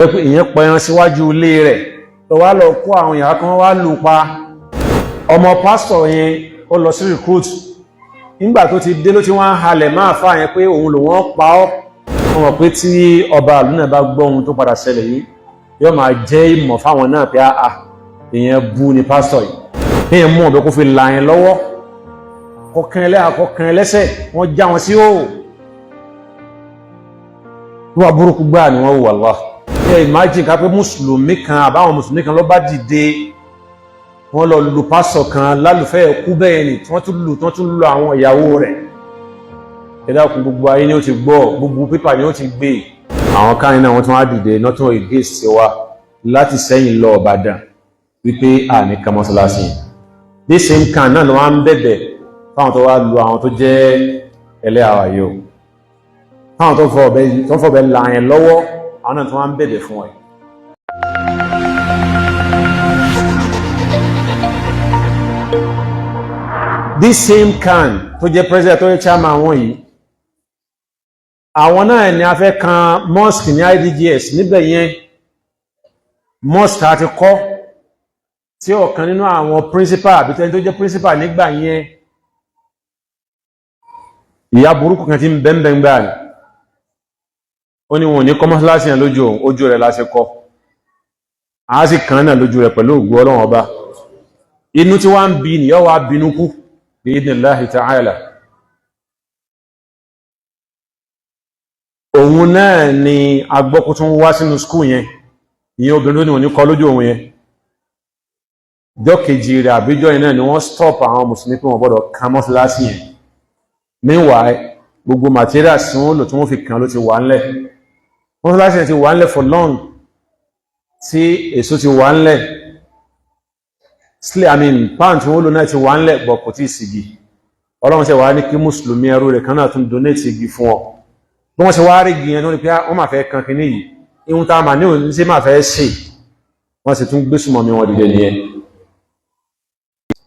ìyẹn pẹran síwájú ilé rẹ̀ tó wá lọ kó àwọn ìyá kan wá lù pa ọmọ pásítọ̀ yẹn ó lọ sí recruit nígbà tó ti dé ló ti wọ́n halẹ̀ máa fà yẹn pé òun lò wọ́n pa ọ́ wọ́n mọ̀ pé tí ọba ìlú náà bá gbọ́ ohun tó padà ṣẹlẹ̀ yìí yóò máa jẹ́ ìmọ̀ fáwọn náà pé ìyẹn bú ni pásítọ̀ yìí ìyẹn mú ọ̀bẹ kó fi là yẹn lọ́wọ́ kọkàn ẹlẹ́hà kọkàn ẹlẹ́sẹ̀ wọ́n já wọn sí òò wọ́n burúkú gbáà ni wọ́n wù wàlá. Imagine ká pé mùsùlùmí kan àbáwọn mùsùlùmí kan ló bá dìde wọ́n lọ lu pásọ̀ kan lálùfẹ́ ẹ̀kú bẹ́ẹ̀ ni tí wọ́n tún lu àwọn ìyàwó rẹ̀ ẹ̀dàkùn gbogbo ayé ni ó ti gbọ́ gbogbo pépà ni ó ti gbé àwọn káyìn náà wọ́n tún wá dìde nọ́tún against wa láti sẹ́yìn lọ Ìbàdàn wípé ní ká mọ́sálásí ní same kan náà ló wá ń bẹ̀bẹ̀ fáwọn tó wá lu àwọn tó jẹ́ ẹlẹ́hà ayò fáwọn tó fọ̀bẹ̀ là yẹn lọ́wọ́ àwọn náà tó wá ń bẹ̀bẹ̀ fún ẹ̀. This same can tó jẹ́ president tó jẹ́ chairman wọn yìí àwọn náà ni a fẹ́ kan mosque ní IDGS níbẹ̀ yẹn mosque àti kọ́ tí ọ̀kan nínú àwọn principal àbí tẹ́ni tó jẹ́ principal nígbà yẹn ìyá burúkú kan tí ń bẹ́ẹ̀ gbà ní ó ní wọn ò ní kọ́ mọ́sálásí yẹn ojú rẹ̀ láti kọ́ a sì kàn náà lójú rẹ̀ pẹ̀lú ògbó Ọlọ́run ọba inú tí wá ń bí ní yọ́ wá bínú kú bí idhnillahi ta'ala òun náà ni agbọ́kú tún wá sínú skúù yẹn ìyẹn obìnrin tó ní wọn ní kọ́ lójú òun yẹn jọ́ kejì rẹ̀ àbíjọ́ yẹn náà ni wọ́n stop àwọn mùsùlùmí pé wọ́n gbọ́dọ̀ kan mọ́sálásí yẹn meanwhile gbogbo materials tí wọ́n lò tí wọ́n fi kàn ló ti wà ńlẹ̀ mọ́sálásí yẹn ti wà ńlẹ̀ for long tí èso ti wà ńlẹ̀ pan tí wọ́n lò náà ti wà ńlẹ̀ bọ̀ kò tí ì sigi Ọlọ́run ṣe wá ní kí mùsùlùmí ẹrú rẹ̀ kan náà tún donate igi fún ọ bí wọ́n ṣe wá rí igi yẹn tó ní pé wọ́n máa fẹ́ kan kìíní yìí ihun tá a mà ní òní sí máa fẹ́ ṣe wọ́n sì tún gbé súnmọ́ mi wọn dìde nìyẹn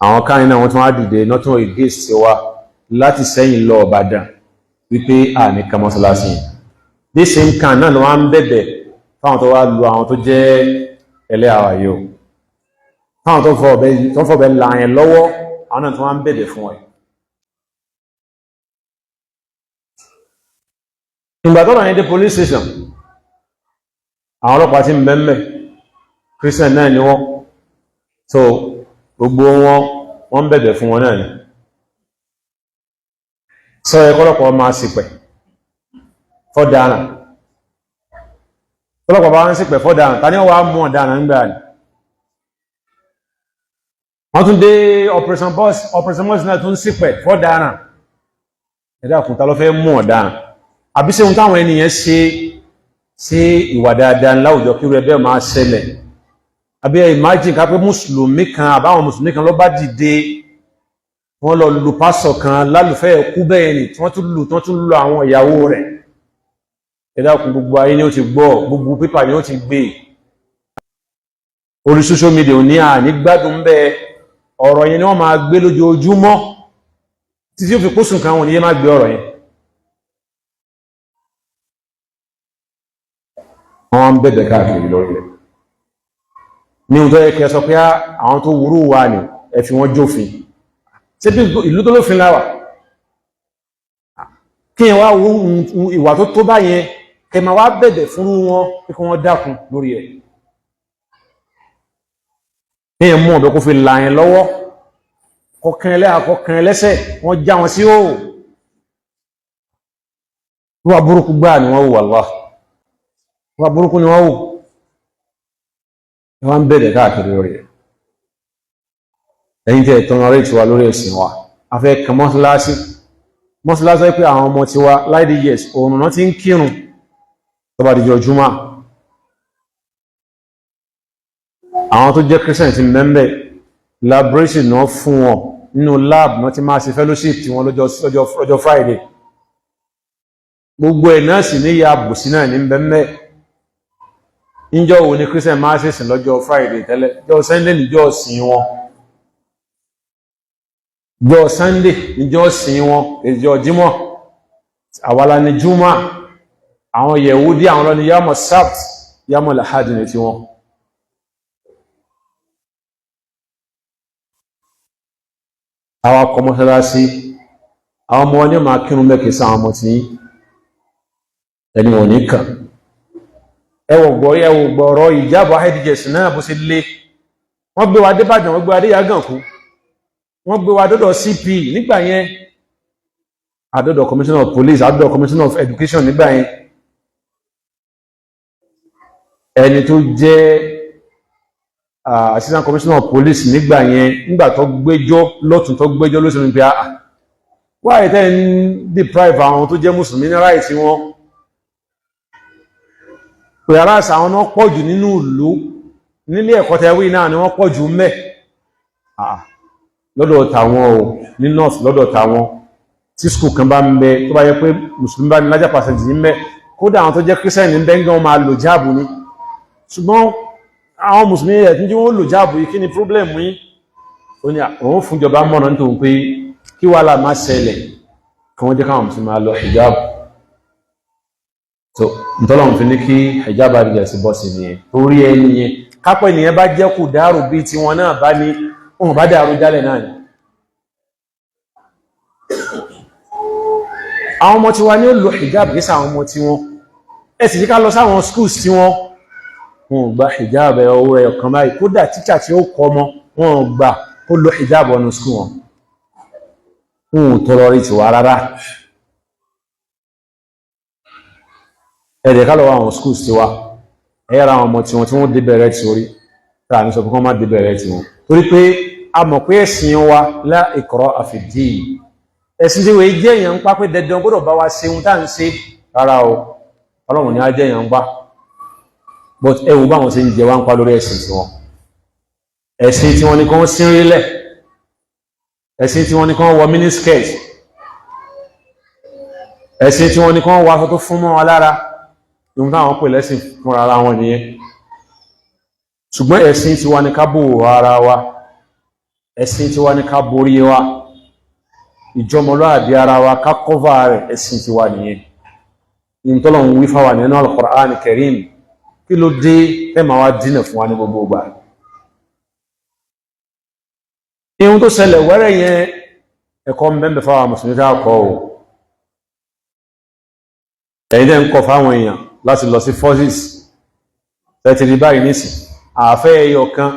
àwọn káyìn náà wọ́n tún wá dìde nọ́tún against wa láti sẹ́yìn lọ Ìbàdàn wípé ní ká mọ́sálásí ní same kan náà ló wá ń bẹ̀bẹ̀ fáwọn tó wá lu àwọn tó jẹ́ ẹlẹ́hà ayò fáwọn tó fọ̀bẹ̀ là yẹn lọ́wọ́ àwọn náà tó wá ń bẹ̀bẹ̀ fún ẹ̀. ìgbà tó rà yẹn dé police station àwọn ọlọ́pàá ti ń bẹ́ẹ̀ Christian náà ni wọ́n so gbogbo wọ́n ń bẹ̀bẹ̀ fún wọn náà ni sọ ẹ̀kọ́lọ́pọ̀ máa ṣìpẹ̀ fọ́daràn ọlọ́pàá bá ń ṣìpẹ̀ fọ́daràn ta ní wọ́n wá mú ọ̀daràn ń gbà ní wọ́n tún dé operation boss náà tún ṣìpẹ̀ fọ́daràn ẹ̀dàkùn ta ló fẹ́ mú ọ̀daràn àbí ṣe ohun táwọn ènìyàn ṣe ìwà dáadáa láwùjọ kí irú ẹbẹ́ máa ṣẹlẹ̀ àbí imagine ká pé mùsùlùmí kan àbáwọn mùsùlùmí kan ló bá dìde wọ́n lọ lu pásọ̀ kan lálùfẹ́ ẹ̀kú bẹ́ẹ̀ ni tí wọ́n tún lu àwọn ìyàwó rẹ̀ ẹ̀dàkùn gbogbo ayé ni ó ti gbọ́ gbogbo pépà ni ó ti gbé orí social media ní ní gbádùn bẹ́ẹ̀ ọ̀rọ̀ yẹn ni wọ́n máa gbé lójoojúmọ́ títí ó fi pósùn kan wọn ni yé máa gbé ọ̀rọ̀ yẹn wọ́n ń bẹ̀bẹ̀ káàkiri lórí rẹ̀ ní ohun tó yẹ kẹ́ sọ pé àwọn tó wúrú wà ní ẹ fi wọ́n jófin ṣé bí ìlú tó lófin láwà kí ẹ wá ìwà tó bá yẹn kẹ ma wá bẹ̀bẹ̀ fún wọn pé kí wọ́n dákun lórí ẹ̀ kí ẹ mú ọ̀bẹ kó fi là yẹn lọ́wọ́ kọkàn ẹlẹ́hà kọkàn ẹlẹ́sẹ̀ wọ́n já wọn sí òò wà burúkú gbáà ni wọ́n wù wàlláhì wà burúkú ni wọ́n wù wọ́n ń bẹ̀rẹ̀ káàkiri lórí ẹ̀ ẹ̀yìn tẹ́ ìtọ́nà rẹ̀ tí wà lórí ẹ̀sìn wa a fẹ́ kan mọ́sálásí pé àwọn ọmọ ti wá láìdí yes òun náà ti ń kírun tó bá dìjọ jùmọ́ àwọn tó jẹ́ Christian ti mẹ́mbẹ̀ laboratory náà fún wọn nínú lab náà ti máa ṣe fellowship tí wọ́n lọ́jọ́ Friday gbogbo ẹ̀ náà sì ní ya bùsí náà ní bẹ́m̀bẹ̀ níjọ́ wo ni Christian máa ṣe sìn lọ́jọ́ Friday tẹ́lẹ̀ jọ́ Sunday níjọ́ sìn wọn jọ́ Sunday níjọ́ sìn wọn ìjọ́ Jímọ̀ àwàlá ní Júmọ́ àwọn Yẹ̀húdí àwọn lọ ní yàmọ̀ Sabt yàmọ̀ làhádì ní tí wọ́n àwọn akọ mọ́sálásí àwọn ọmọ ní máa kírun mẹ́kì sáwọn ọmọ tí ẹni wọ̀n ní kàn ẹwọ̀ gbọ́rọ̀ ìjábọ̀ ahẹ́dìjẹsì náà bó sí lé wọ́n gbé wa débàdàn wọ́n gbé wa dé Yágànkú wọ́n gbé wa dọ́dọ̀ CP nígbà yẹn àdọ́dọ̀ Commissioner of Police àdọ́dọ̀ Commissioner of Education nígbà yẹn ẹni tó jẹ́ Assistant Commissioner of Police nígbà yẹn nígbà tó gbẹ́jọ́ lọ́tún tó gbẹ́jọ́ ló sọ pé wáyé tẹ́ ń deprive àwọn tó jẹ́ mùsùlùmí ní right wọn pé aráàsà àwọn náà pọ̀jù nínú ìlú nílé ẹ̀kọ́ tẹ́wí náà ni wọ́n pọ̀jù mẹ́ lọ́dọ̀ tàwọn o ní north lọ́dọ̀ tàwọn tí skul kan bá ń bẹ tó bá yẹ pé mùsùlùmí bá ní lájà pàṣẹjì ń bẹ kódà àwọn tó jẹ́ kírísẹ́nì ń bẹ ń gan máa lò jáàbù ni ṣùgbọ́n àwọn mùsùlùmí ẹ̀ tí wọ́n lò jáàbù yìí kí ni problem yìí ó ní àwọn fúnjọba mọ̀nà nítorí pé kí wàhálà má ṣẹlẹ̀ kí wọ́n jẹ́ káwọn mùsùlùmí máa lọ hijab so ntọ́lọ́run fi ní kí hijab àríjà sí bọ́sì nìyẹn torí ẹni yẹn kápẹ́ nìyẹn bá jẹ́ kù dárò bí tí wọn náà bá ní ohun bá dàrú jálẹ̀ náà ni àwọn ọmọ tí wá ní ó lò hijab kìí sáwọn ọmọ tí wọ́n ẹ sì ká lọ sáwọn schools tí wọ́n gba hijab owó ẹ̀ kan báyìí kódà tíṣà tí ó kọ́ ọmọ wọn gbà ó lò hijab ọ̀nà school wọn tọrọ rí ti wà rárá ẹ̀dẹ̀ ká lọ àwọn schools tí wá ẹ̀yẹ́ra àwọn ọmọ tí wọ́n dé bẹ̀rẹ̀ tí orí tàà ní sọ fún má dé bẹ̀rẹ̀ tí wọ́n torí pé a mọ̀ pé ẹ̀sìn wa la ikraha fi ddin ẹ̀sìn tí wọ́n jẹ́ èèyàn ń pa pé dandan gbọ́dọ̀ bá wa ṣe ohun tá à ń ṣe rárá o ọlọ́run ni a jẹ́ èèyàn ń pa but ẹwù báwọn ṣe ń jẹ wá ń pa lórí ẹ̀sìn tí wọ́n ẹ̀sìn tí wọ́n ní kán sí rílẹ̀ ẹ̀sìn tí wọ́n ní kán wọ miniskirt ẹ̀sìn tí wọ́n ní kán wọ aṣọ tó fún mọ́ wọn lára ohun táwọn pè lẹ́sìn fún ara wọn nìyẹn ṣùgbọ́n ẹ̀sìn tí wọ́n ní ká bò ara wa ẹ̀sìn tí wọ́n ní ká borí wa ìjọmọlúàbí ara wa ká kọ́fà rẹ̀ ẹ̀sìn tí wà nìyẹn ìntọ́lọ̀un wí fáwà nínú Al-Qur'an Karim kí ló dé ẹmà wá dínà fún wa ní gbogbo ọgbà ihun tó ṣẹlẹ̀ wẹ́rẹ̀ yẹn ẹ̀kọ́ mẹ́bẹ̀ fáwà mùsùlùmí tá kọ́ ò ẹ̀yìn tẹ́ ń kọ fáwọn èèyàn láti lọ sí forces tẹ́tìrí báyìí nísì àfẹ́ ẹyọ kan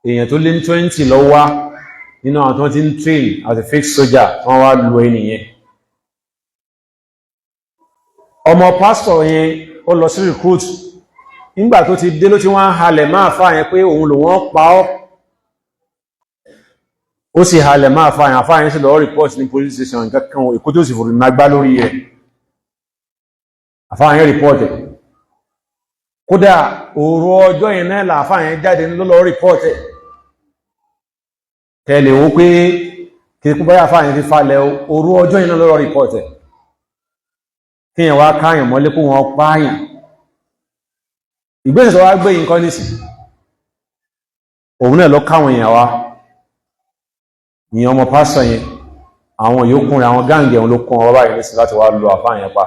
èèyàn tó lé ní 20 lọ wá nínú àwọn tó ti ń train as a fake soldier wọ́n wá lu ẹnìyẹn ọmọ pásítọ̀ yẹn ó lọ sí recruit nígbà tó ti dé ló ti wọ́n halẹ̀ máa fà yẹn pé òun lò wọ́n pa ọ́ ó sì halẹ̀ máa fà yẹn àfà yẹn sì lọ report ní police station nǹkan kan èkó tó sì fòrò nàgbá lórí rẹ̀ àfà yẹn report ẹ̀ kódà òru ọjọ́ yẹn náà làfà yẹn jáde ló lọ report ẹ̀ tẹ́lẹ̀ ó pé kìí báyà fáyìn fi falẹ̀ òru ọjọ́ iná lọ́rọ̀ rìpọ́tẹ̀ kí yẹn wá káyàn mọ́lé kó wọn páyàn ìgbésẹ̀ tó wá gbé yìí kọ́ nìsì òun náà lọ káwọn èèyàn wá ìyẹn ọmọ pásọ̀ yẹn àwọn yòókùnrin àwọn gáǹgì ẹ̀hún ló kún ọwọ́ báyìí lẹ́sìn láti wá lo àfáàyàn pa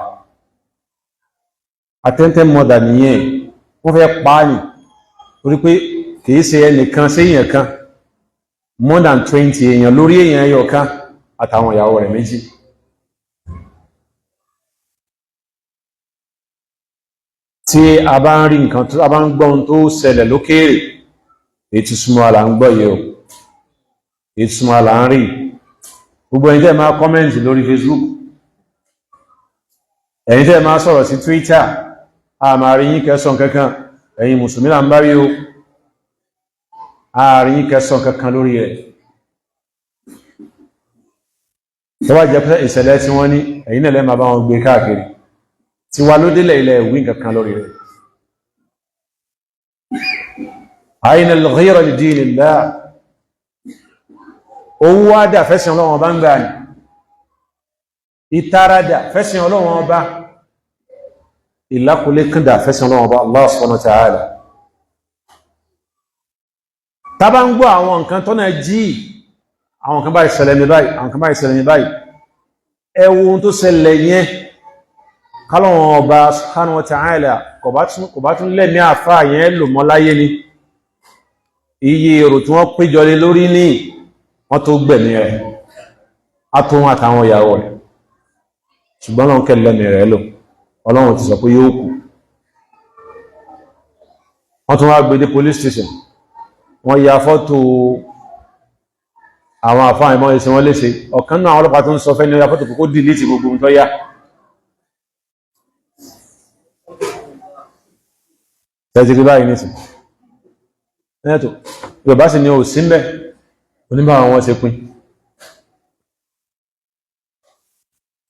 attempted murder nìyẹn wọ́n fẹ́ pààyàn torí pé kìí ṣe ẹnìkan sí èèyàn kan more than 20 èèyàn lórí èèyàn ẹyọ kan àtàwọn ìyàwó rẹ̀ méjì tí a bá ń rí nǹkan tó a bá ń gbọ́ ohun tó ṣẹlẹ̀ lókèèrè ètò súnmọ́ àlà ń gbọ́ yìí o ètò súnmọ́ àlà ń rí gbogbo ẹ̀yin tẹ́ máa kọ́mẹ́ǹtì lórí Facebook ẹ̀yin tẹ́ máa sọ̀rọ̀ sí Twitter a máa rí yín kẹsàn kankan ẹ̀yin mùsùlùmí là ń bá rí o ààrin kẹsàn kankan lórí rẹ̀ tó wá jẹ́ pé ìṣẹ̀lẹ̀ tí wọ́n ní ẹ̀yin náà lè máa bá wọn gbé káàkiri tí wà ló délẹ̀ ilẹ̀ ìwé kankan lórí rẹ̀ àyínà al-ghayra li dinillah owó wádà fẹ́sìn Ọlọ́run bá ń gbà ní ìtaradà fẹ́sìn Ọlọ́run bá ìlákùlé kàndà fẹ́sìn Ọlọ́run bá Allah subhanahu wa ta'ala tá bá ń gbọ́ àwọn nǹkan tó náà jí àwọn kan báyìí ṣẹlẹ̀ ní báyìí àwọn kan báyìí ṣẹlẹ̀ ní báyìí ẹ wo ohun tó ṣẹlẹ̀ yẹn kálọ̀wọ̀n ọba subhanahu wa ta'ala kò bá tún lẹ́mí àfáà yẹn lò mọ́ láyé ni iye èrò tí wọ́n péjọ lé lórí ní wọ́n tó gbẹ̀mí rẹ̀ á tó wọn àtàwọn ìyàwó rẹ̀ ṣùgbọ́n lọ́n kẹ́ lẹ́mí rẹ̀ lò ọlọ́run ti sọ pé yóò kú wọ́n tún wá gbé dé police station wọ́n ya fọ́tò àwọn àfáà ìmọ̀ ìṣẹ́ wọn léṣe ọ̀kan náà ọlọ́pàá tó ń sọ fẹ́ ní ọya fọ́tò kókó dìlítì gbogbo tó yá tẹ́jì báyìí nìsìn ẹ̀tọ́ Yorùbá sì ni ò sí mẹ́ oníbàwọn wọn ṣe pín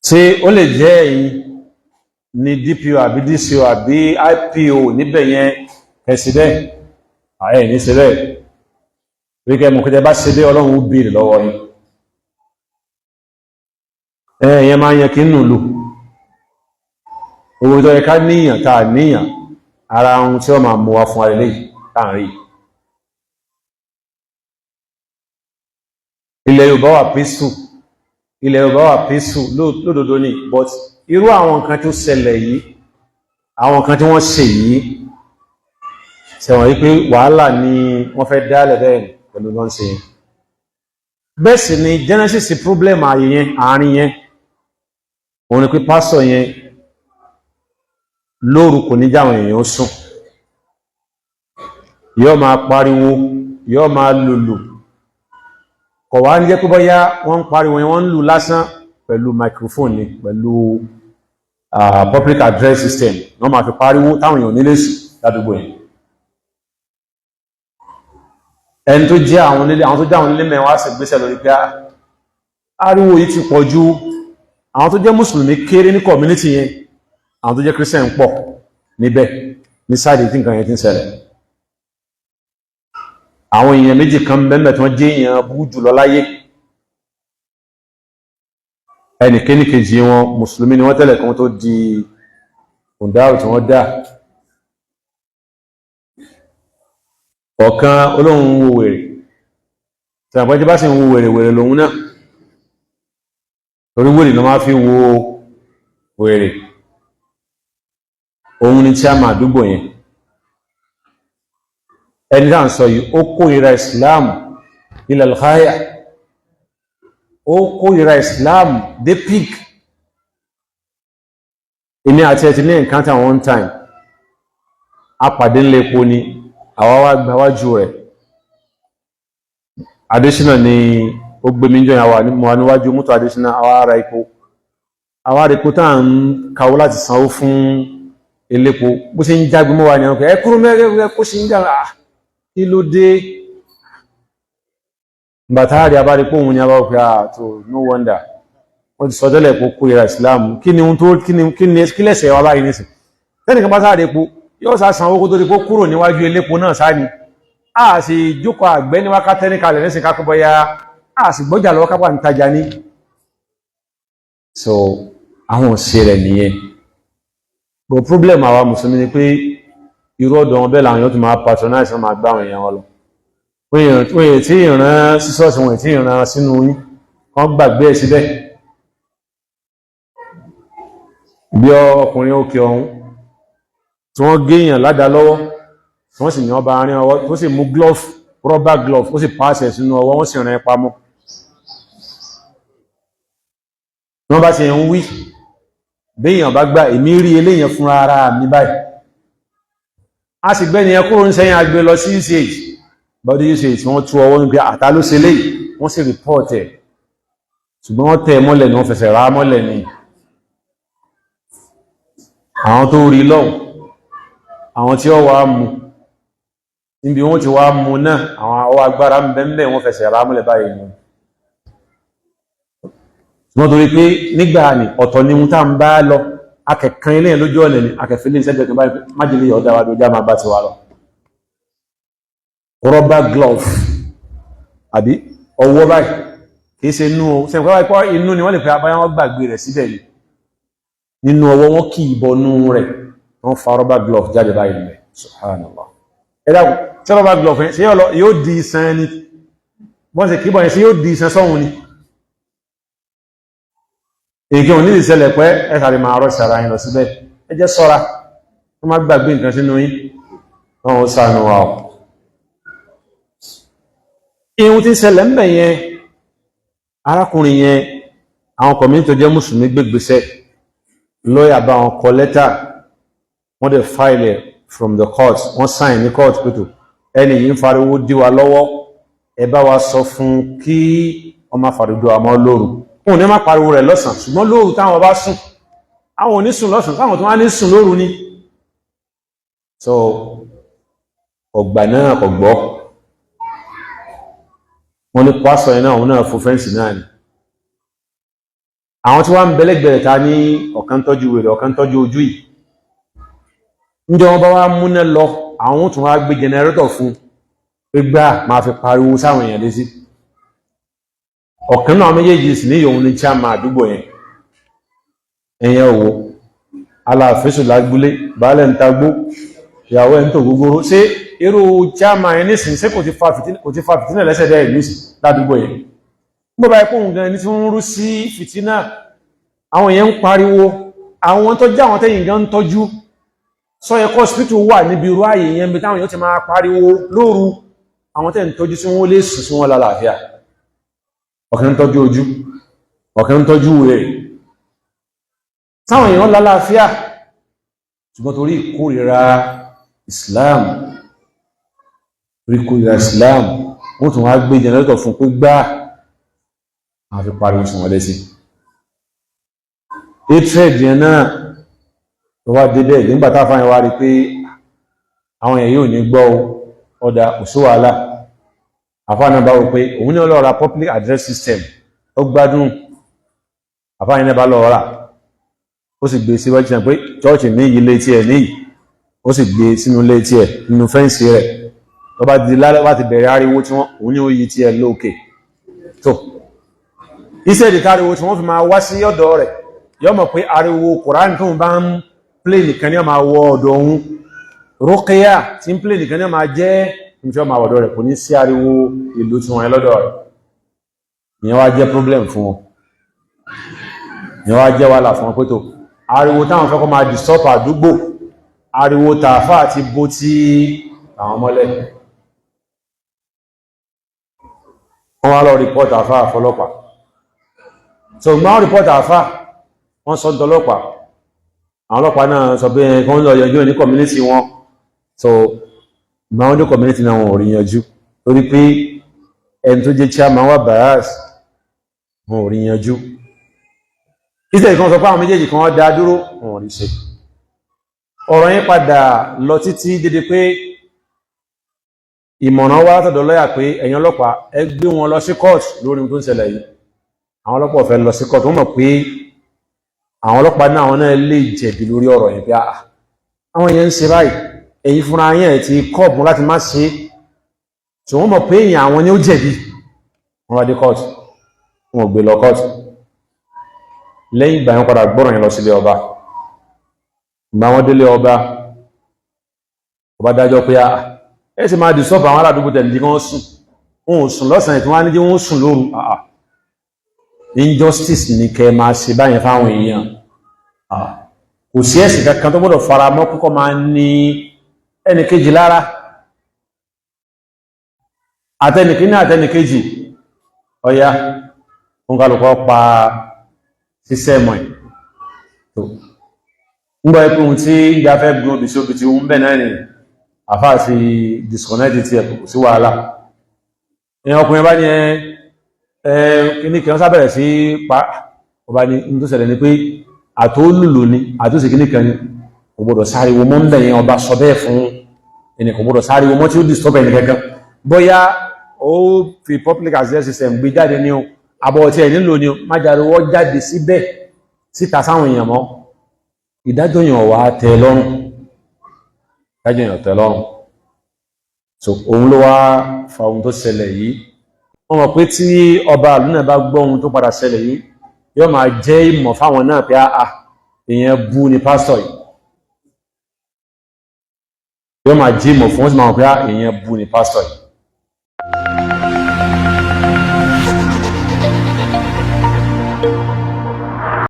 ṣé ó lè jẹ́ ẹ̀yin ní DPO àbí DCO àbí IPO níbẹ̀ yẹn ẹ̀sì bẹ́ẹ̀ ààyè ní ṣe bẹ́ẹ̀ ríkẹ́ mọ̀ kẹjẹ bá ṣe bẹ́ Ọlọ́run ó bèèrè lọ́wọ́ yìí ẹ̀yẹn máa yẹ kí nù lò owó tó yẹ ká níyàn tàà níyàn ara ohun tí ó máa mú wa fún àrẹ́lẹ́ láàrin ilẹ̀ Yorùbá wà peaceful ilẹ̀ Yorùbá wà peaceful lódodo ní but irú àwọn nǹkan tó ṣẹlẹ̀ yìí àwọn nǹkan tí wọ́n ṣe yìí ṣẹ̀wọ̀n wípé wàhálà ni wọ́n fẹ́ dálẹ̀ bẹ́ẹ̀ pẹ̀lú lọ́n ṣe yẹn bẹ́ẹ̀ sì ni genesis problem ààyè yẹn àárín yẹn òun ni pé pásọ̀ yẹn lóru kò ní jáwọn èèyàn sùn yóò máa pariwo yóò máa lùlù kọ̀ wá ní jẹ́ pé bọ́yá wọ́n ń pariwo yẹn wọ́n ń lù lásán pẹ̀lú microphone ni pẹ̀lú public address system wọ́n máa fi pariwo táwọn èèyàn nílé sùn ládùúgbò yẹn ẹni tó jẹ́ àwọn tó jẹ́ àwọn nílé mẹ́wàá sì gbéṣẹ́ lórí pé ariwo yìí ti pọ̀ ju àwọn tó jẹ́ mùsùlùmí kéré ní community yẹn àwọn tó jẹ́ Christian pọ̀ níbẹ̀ ní sáàdì tí nǹkan yẹn ti ń ṣẹlẹ̀ àwọn èèyàn méjì kan bẹ́ẹ̀ tí wọ́n jẹ́ èèyàn bú jùlọ láyé ẹnìkéní kejì wọn mùsùlùmí ni wọ́n tẹ́lẹ̀ kan tó di òǹdáwò tí wọ́n dá ọ̀kan olóhun wo wèrè tí àpẹjẹ bá sì ń wo wèrè lòun náà torí wèrè ló máa fi wo wèrè òun ni chairman àdúgbò yẹn ẹni dáa ń sọ yìí ó kórìíra Islam ilẹ̀ al-ghaya ó kórìíra Islam dé peak èmi àti ẹ̀ ti ní encounter one time apàdé ńlẹ̀ epo ni àwa wá gbáwájú rẹ̀ Adésínà ni ó gbé mi jọyìn àwà níwájú mọ́tò Adésínà àwa ara epo tá à ń kawó láti sanwó fún elépo bó ṣe ń jágbé mọ́ wa ní ọkọ̀ ẹkúrú mẹ́rẹ́ kó ṣe ń jà kí ló dé bàtàrí abárípò òun ni a bá pẹ́ àtò no wonder wọ́n ti sọ tẹ́lẹ̀ kó kó ìrà Islam kí ni ohun tó kí lẹ́sẹ̀ wa báyìí nísìn tẹ́nìkan bá sáré epo yóò sá san owó kó tó di kó kúrò níwájú elépo náà sáni a sì jókòó àgbẹ́ ní wákàtẹ́ ní kalẹ̀ lẹ́sìn kákọ́ bọ́yá a sì gbọ́jà lọ́wọ́ kápá ń tajà ní so àwọn òṣè rẹ̀ nìyẹn but problem àwa mùsùlùmí ni pé irú ọ̀dọ̀ wọn bẹ́ẹ̀ làwọn yóò tún máa patronize wọn máa gbá àwọn èèyàn wọn lọ wọ́n èyí tí ìran sísọ́ọ̀sì wọn tí ìran sínú yín wọ́n gbàgbé ẹ̀ síbẹ̀ bí ọkùnrin òkè ọ̀hún tí wọ́n gé èèyàn ládàá lọ́wọ́ tí wọ́n sì ní ọba àárín ọwọ́ tó sì mú glove rubber glove ó sì pàṣẹ sínú ọwọ́ wọ́n sì rìn ẹ pamọ́ wọ́n bá ṣe ń wí béèyàn bá gbà èmi rí eléyàn fún ara mi báyìí a sì gbẹ́ni ẹ kúrò ń sẹ́yìn agbé lọ sí usage body usage wọ́n tú ọwọ́ níbi àtà ló ṣe léyìí wọ́n sì report ẹ̀ ṣùgbọ́n wọ́n tẹ̀ mọ́lẹ̀ ni wọ́n fẹsẹ̀ rá mọ́lẹ̀ ni àwọn tó rí lọ́wọ́ àwọn tí ó wá mú níbi wọ́n ti wá mú náà àwọn ọwọ́ agbára ń bẹ́ẹ̀ wọ́n fẹsẹ̀ rá mọ́lẹ̀ báyìí ni wọ́n torí pé nígbà ní ọ̀tọ̀ ni wọ́n tá ń bá lọ akẹ̀kan ilé ẹ̀ lójú ọ̀nà ni akẹ̀fẹ́lẹ́ ìṣẹ́jẹ̀ kan báyìí májèlé ọ̀dá wa lójá máa bá ti wà lọ rubber glove àbí ọwọ́ báyìí kìí ṣe inú sẹ́nkọ́ inú ni wọ́n lè fẹ́ abáyá wọ́n gbàgbé rẹ̀ síbẹ̀ ni nínú ọwọ́ wọn kì í bọnú rẹ̀ wọ́n fa rubber glove jáde báyìí lẹ̀ subhanallah ẹ̀dá tí rubber glove ṣe yóò di iṣan ni wọ́n sì kì í bọ̀ yẹn sí yóò di iṣan sọ́hun ni èké òní ìṣẹ̀lẹ̀ pé ẹ sáré máa rọ́ ìṣàrà yín lọ síbẹ̀ ẹ jẹ́ ṣọ́ra wọ́n má gbàgbé nǹkan sínú yín wọ́n ó ṣàánú wa o. ihun tí ń ṣẹlẹ̀ ń bẹ̀ yẹn arákùnrin yẹn àwọn community tó jẹ́ mùsùlùmí gbégbèsè lọ́ọ̀yà bá wọn kọ lẹ́tà wọ́n dẹ̀ file from the court wọ́n sign ní court pẹ̀tù ẹni yìí ń fariwo dí wa lọ́wọ́ ẹ bá wa sọ fún kí ọmọ fàdúdú àmọ́ lóru òun ní má pariwo rẹ̀ lọ́sàn ṣùgbọ́n lóru táwọn bá sùn àwọn ò ní sùn lọ́sàn táwọn tó wá ní sùn lóru ni so ọgbà náà kò gbọ́ wọ́n ní pásọ̀ yẹn náà òun náà fún fẹ́ǹsì náà ni àwọn tí wọ́n ń bẹ́lẹ́gbẹ̀rẹ̀ ta ní ọ̀kan tọ́jú wèrè ọ̀kan tọ́jú ojú yìí níjọ́ wọn bá wá múná lọ àwọn tún wá gbé jẹnẹrétọ̀ fún pé gbá máa fi pariwo sáwọn èèyàn lé sí ọ̀kan náà méjèèjì sì ní òun ní chairman àdúgbò yẹn ẹ̀yẹn òwò aláàfẹ́sù lágbúlé baálẹ̀ ń tagbó ìyàwó ẹ̀ ń tò gbogbo ṣé irú chairman yẹn nísìn ṣé kò ti fa fìtínà lẹ́sẹ̀ dẹ́ ìlú ládùúgbò yẹn gbọ́ bá ẹkùn gan ní tí wọ́n ń rú sí fìtínà àwọn èèyàn ń pariwo àwọn tó jẹ́ àwọn tẹ́yìn gan ń tọ́jú sọ́yẹ hospital wà níbi irú ààyè yẹn bí táwọn yóò ti máa pariwo lóru àwọn tẹ́yìn tọ́jú sí wọ́n lè sùn sí wọn lálàáfíà ọ̀kan ń tọ́jú ojú ọ̀kan ń tọ́jú wèrè táwọn èèyàn lálàáfíà ṣùgbọ́n torí ìkórìíra Islam wọ́n tún wá gbé jẹnẹrétọ̀ fún pé gbáà a fi pariwo sí wọn lẹ́sí hatred yẹn náà tó wá dédé nígbàtá fáyẹn wá rí pé àwọn èèyàn yóò ní gbọ́ ọ̀dà òṣù wàhálà àfáànà bá wò pé òun ní ọlọ́ra public address system ó gbádùn àfáàyàn náà bá lọ́ọ̀rà ó sì gbé síwájú náà pé chọ́ọ̀chì ní ilé tí ẹ̀ níyì ó sì gbé sínú ilé tí ẹ̀ nínú fẹ́ǹsì rẹ̀ tó bá di lálẹ́ wá ti bẹ̀rẹ̀ ariwo tí wọ́n òun ní ó yí tí ẹ̀ lókè tó iṣẹ́ ìdíkà ariwo tí wọ́n fi máa wá sí ọ̀dọ̀ rẹ̀ yọ́ mọ̀ pé ariwo Kùránì tó ń bá ń plé nìkan ní ọmọ àwọ̀ ọ̀dọ̀ ohun Rúkíyà tí ń plé nìkan ní ọmọ jẹ́ ìfẹ́ ọmọ àwọ̀dọ̀ rẹ̀ kò ní sí ariwo ìlú tí wọ́n lọ́dọ̀ rẹ̀ ìyẹn wá jẹ́ problem fún wọn ìyẹn wá jẹ́ wàhálà fún wọn pé tó ariwo táwọn fẹ́ kọ́ máa disturb àdúgbò ariwo tààfà àti bó tí àwọn mọ́lẹ̀ wọ́n wá lọ report àfà àfọlọ́pàá so gbọ́n report àfà wọ́n sọ dọlọ́pàá àwọn ọlọ́pàá náà sọ pé kán lọ yanjú ní community wọn so gbọ́n wọ́n ní community náà wọn ò rí yanjú torí pé ẹni tó jẹ́ chairman wà bias wọn ò rí yanjú ìṣẹ́ ìkan sọ pé àwọn méjèèjì kan dá dúró wọn ò rí ṣe ọ̀rọ̀ yẹn padà lọ títí dédé pé ìmọ̀ràn wá látọ̀dọ̀ lọ́yà pé ẹ̀yin ọlọ́pàá ẹ gbé wọn lọ sí court lórí ohun tó ń ṣẹlẹ̀ yìí àwọn ọlọ́pàá fẹ́ lọ sí court wọ́n mọ̀ pé àwọn ọlọ́pàá náà àwọn náà lè jẹ̀bi lórí ọ̀rọ̀ yẹn pé àwọn yẹn ń ṣe báyìí ẹ̀yin fúnra yẹn ti kọ́ọ̀bù láti má ṣe tí wọ́n mọ̀ pé èèyàn àwọn ni ó jẹ̀bi wọ́n wá dé court wọn ò gbé lọ court lẹ́yìn ìgbà yẹn padà gbọ́rọ̀ yẹn lọ sílé ọba ìgbà wọn délé ọba dájọ́ pé ẹ sì máa dìsọ́pù àwọn aládùúgbò tẹ̀lé kí wọ́n sùn wọn ò sùn lọ́sàn-án tí wọ́n á ní kí wọ́n sùn lóru injustice ni kẹ́ máa ṣe báyẹn fáwọn èèyàn kò sí ẹ̀sìn kankan tó gbọ́dọ̀ fara mọ́ kókó máa ní ẹnìkejì lára àtẹnìkíní àtẹnìkejì ọ̀yá òun kálukọ́ pa sísẹ́mọ̀ ẹ̀ tó ń gbọ́ ẹkùn tí ìgbà fẹ́ gbọ́n òbí tí ó ń bẹ̀ náà ni àfá àti disconnect ti ẹ̀kù sí wàhálà èyàn ọkùnrin bá ní kíní kí wọ́n sábẹ̀rẹ̀ sí pa ọba ní tó ṣẹlẹ̀ ní pé àtólùlù ní àtúnṣe kíní kan ní kò gbọdọ̀ sáriwo mọ́ ń bẹ̀yẹn ọba sọ bẹ́ẹ̀ fún ẹni kò gbọdọ̀ sáriwo mọ́ tí ó disturb ẹni kankan bóyá ó fi public access system gbé jáde ní o àbọ̀ tí ẹ̀ nílò ní o má járiwọ́ jáde síbẹ̀ síta sáwọn èèyàn mọ́ ìdájọ́ yàn wá tẹ́ lọ́rùn ìdájọ́ yàn tẹ́ lọ́rùn so òun ló wá fa ohun tó ṣẹlẹ̀ yìí wọ́n mọ̀ pé tí ọba ìlú náà bá gbọ́ ohun tó padà ṣẹlẹ̀ yìí yóò máa jẹ́ ìmọ̀ fáwọn náà pé èèyàn bú ni pásítọ̀ yìí yóò máa jí ìmọ̀ fún wọn sì máa mọ̀ pé èèyàn bú ni pásítọ̀ yìí